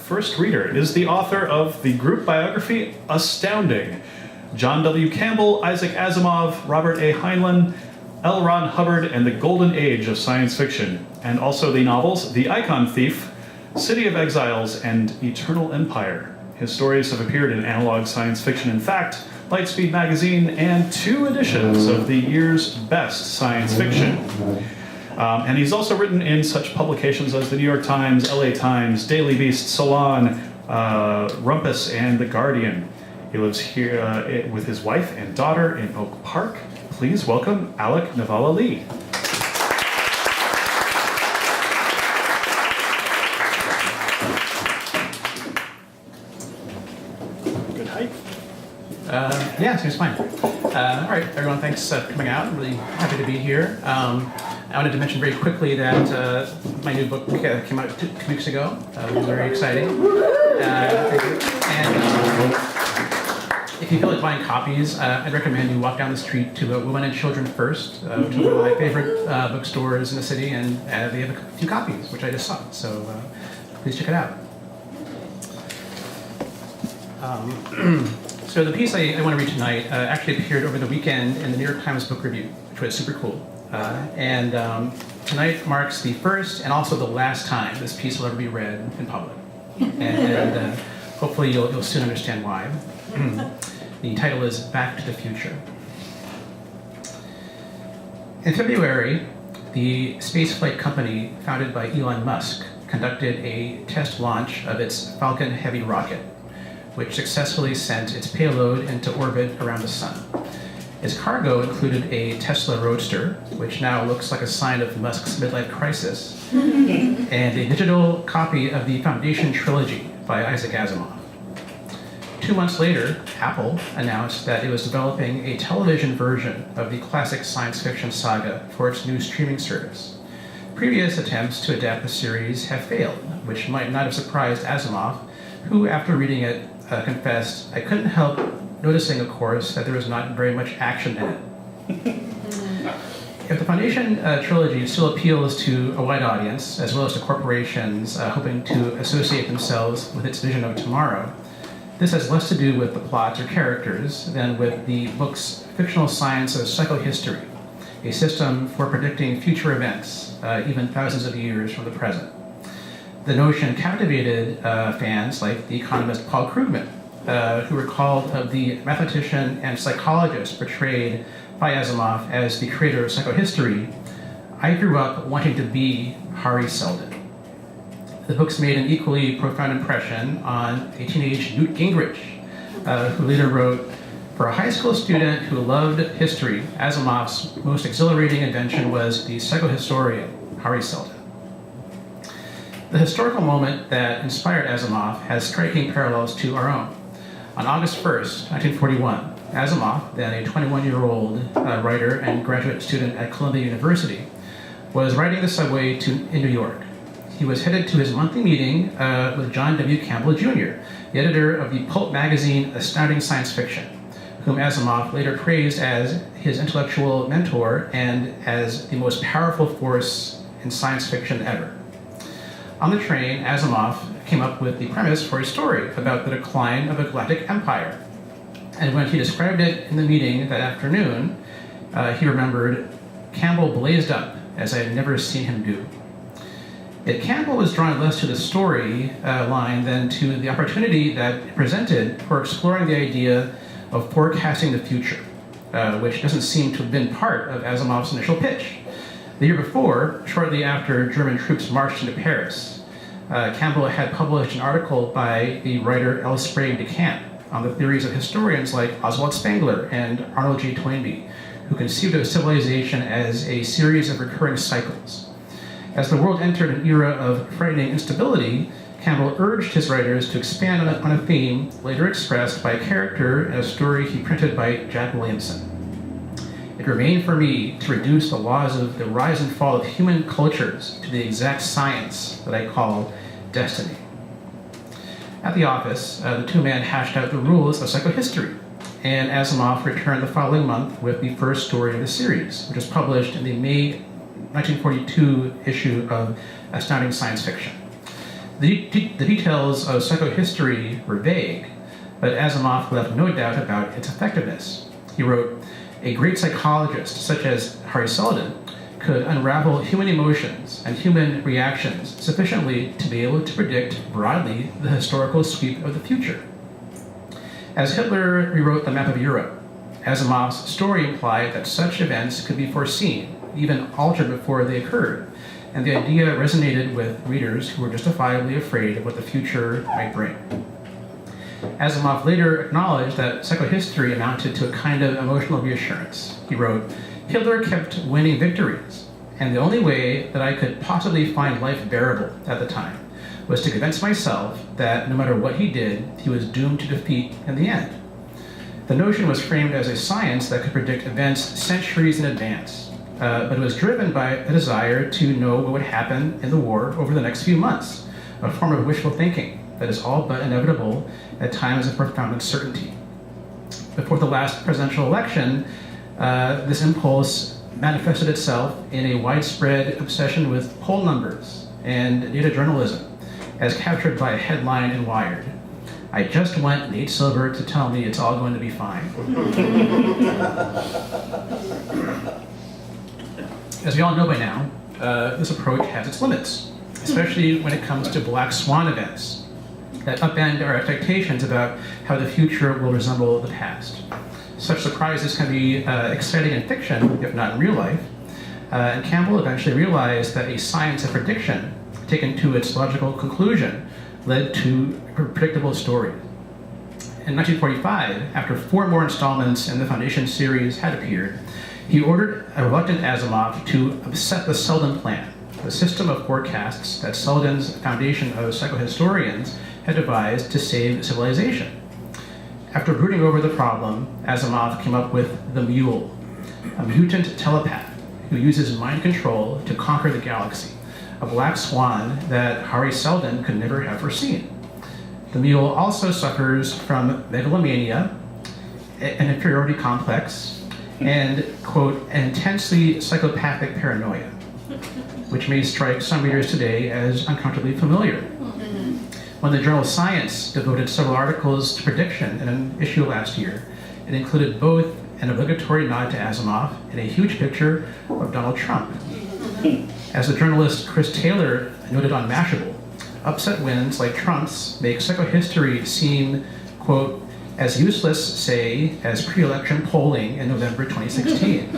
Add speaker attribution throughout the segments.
Speaker 1: first reader is the author of the group biography Astounding, John W. Campbell, Isaac Asimov, Robert A. Heinlein, L. Ron Hubbard, and the Golden Age of Science Fiction, and also the novels The Icon Thief, City of Exiles, and Eternal Empire. His stories have appeared in Analog Science Fiction and Fact, Lightspeed Magazine, and 2 editions of the year's best science fiction. And he's also written in such publications as the New York Times, LA Times, Daily Beast, Salon, Rumpus, and The Guardian. He lives here with his wife and daughter in Oak Park. Please welcome Alec Nevala Lee. Good height.
Speaker 2: Yeah, seems fine. All right, everyone, thanks for coming out. I'm really happy to be here. I wanted to mention very quickly that my new book came out 2 weeks ago, which is very exciting. If you feel like buying copies, I'd recommend you walk down the street to Women and Children First, which is one of my favorite bookstores in the city, and they have a few copies, which I just saw. So please check it out. So the piece I want to read tonight actually appeared over the weekend in the New York Times Book Review, which was super cool. Tonight marks the first and also the last time this piece will ever be read in public. And hopefully you'll soon understand why. The title is Back to the Future. In February, the spaceflight company founded by Elon Musk conducted a test launch of its Falcon Heavy rocket, which successfully sent its payload into orbit around the sun. Its cargo included a Tesla Roadster, which now looks like a sign of Musk's midlife crisis, and a digital copy of the Foundation trilogy by Isaac Asimov. 2 months later, Apple announced that it was developing a television version of the classic science fiction saga for its new streaming service. Previous attempts to adapt the series have failed, which might not have surprised Asimov, who, after reading it, confessed, "I couldn't help noticing, of course, that there was not very much action in it." If the Foundation trilogy still appeals to a wide audience, as well as to corporations hoping to associate themselves with its vision of tomorrow, this has less to do with the plot or characters than with the book's fictional science of psychohistory, a system for predicting future events, even thousands of years from the present. The notion captivated fans like the economist Paul Krugman, who recalled of the mathematician and psychologist portrayed by Asimov as the creator of psychohistory. "I grew up wanting to be Hari Seldon." The book's made an equally profound impression on a teenage Newt Gingrich, who later wrote, "For a high school student who loved history, Asimov's most exhilarating invention was the psychohistorian, Hari Seldon." The historical moment that inspired Asimov has striking parallels to our own. On August 1st, 1941, Asimov, then a 21-year-old writer and graduate student at Columbia University, was riding the subway in New York. He was headed to his monthly meeting with John W. Campbell Jr., the editor of the pulp magazine Astounding Science Fiction, whom Asimov later praised as his intellectual mentor and as the most powerful force in science fiction ever. On the train, Asimov came up with the premise for a story about the decline of a galactic empire. And when he described it in the meeting that afternoon, he remembered, "Campbell blazed up as I had never seen him do." Yet Campbell was drawn less to the story line than to the opportunity that it presented for exploring the idea of forecasting the future, which doesn't seem to have been part of Asimov's initial pitch. The year before, shortly after German troops marched into Paris, Campbell had published an article by the writer L. Sprague de Camp on the theories of historians like Oswald Spengler and Arnold J. Toynbee, who conceived of civilization as a series of recurring cycles. As the world entered an era of frightening instability, Campbell urged his writers to expand on a theme later expressed by a character in a story he printed by Jack Williamson. "It remained for me to reduce the laws of the rise and fall of human cultures to the exact science that I call destiny." At the office, the two men hashed out the rules of psychohistory, and Asimov returned the following month with the first story of the series, which was published in the May 1942 issue of Astounding Science Fiction. The details of psychohistory were vague, but Asimov left no doubt about its effectiveness. He wrote, "A great psychologist, such as Hari Seldon, could unravel human emotions and human reactions sufficiently to be able to predict broadly the historical sweep of the future." As Hitler rewrote the map of Europe, Asimov's story implied that such events could be foreseen, even altered before they occurred, and the idea resonated with readers who were justifiably afraid of what the future might bring. Asimov later acknowledged that psychohistory amounted to a kind of emotional reassurance. He wrote, "Hitler kept winning victories, and the only way that I could possibly find life bearable at the time was to convince myself that no matter what he did, he was doomed to defeat in the end." The notion was framed as a science that could predict events centuries in advance, but it was driven by a desire to know what would happen in the war over the next few months, a form of wishful thinking that is all but inevitable at times of profound uncertainty. Before the last presidential election, this impulse manifested itself in a widespread obsession with poll numbers and data journalism, as captured by a headline in Wired. "I just want Nate Silver to tell me it's all going to be fine." As we all know by now, this approach has its limits, especially when it comes to black swan events that upend our expectations about how the future will resemble the past. Such surprises can be exciting in fiction, if not in real life, and Campbell eventually realized that a science of prediction, taken to its logical conclusion, led to predictable stories. In 1945, after 4 more installments in the Foundation series had appeared, he ordered a reluctant Asimov to upset the Seldon Plan, the system of forecasts that Seldon's Foundation of Psychohistorians had devised to save civilization. After brooding over the problem, Asimov came up with the Mule, a mutant telepath who uses mind control to conquer the galaxy, a black swan that Hari Seldon could never have foreseen. The Mule also suffers from megalomania, an inferiority complex, and, quote, "an intensely psychopathic paranoia," which may strike some readers today as uncomfortably familiar. When the journal Science devoted several articles to prediction in an issue last year, it included both an obligatory nod to Asimov and a huge picture of Donald Trump. As the journalist Chris Taylor noted on Mashable, upset wins like Trump's make psychohistory seem, quote, "as useless, say, as pre-election polling in November 2016.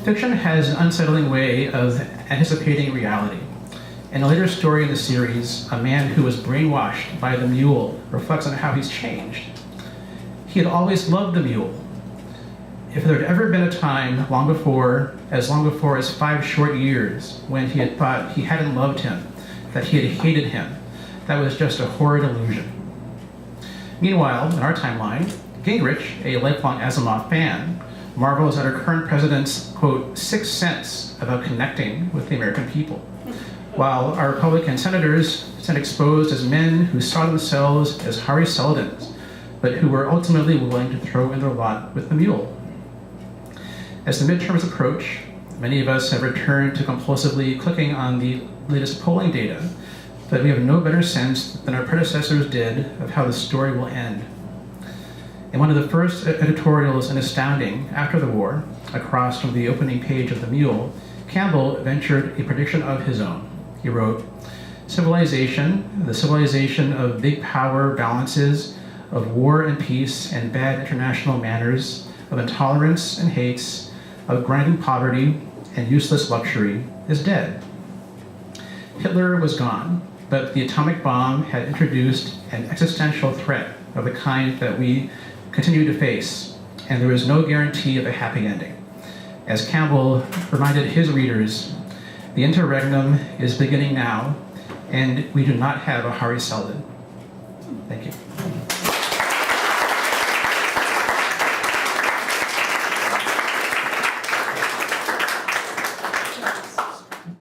Speaker 2: Fiction has an unsettling way of anticipating reality. In a later story in the series, a man who was brainwashed by the Mule reflects on how he's changed. He had always loved the Mule. If there had ever been a time long before as 5 short years, when he had thought he hadn't loved him, that he had hated him, that was just a horrid illusion." Meanwhile, in our timeline, Gingrich, a lifelong Asimov fan, marvels at our current president's, quote, "sixth sense about connecting with the American people," while our Republican senators stand exposed as men who saw themselves as Hari Seldons, but who were ultimately willing to throw in their lot with the Mule. As the midterms approach, many of us have returned to compulsively clicking on the latest polling data, but we have no better sense than our predecessors did of how the story will end. In one of the first editorials in Astounding after the war, across from the opening page of The Mule, Campbell ventured a prediction of his own. He wrote, "Civilization, the civilization of big power balances, of war and peace and bad international manners, of intolerance and hates, of grinding poverty and useless luxury, is dead." Hitler was gone, but the atomic bomb had introduced an existential threat of the kind that we continue to face, and there was no guarantee of a happy ending. As Campbell reminded his readers, the interregnum is beginning now, and we do not have a Hari Seldon. Thank you.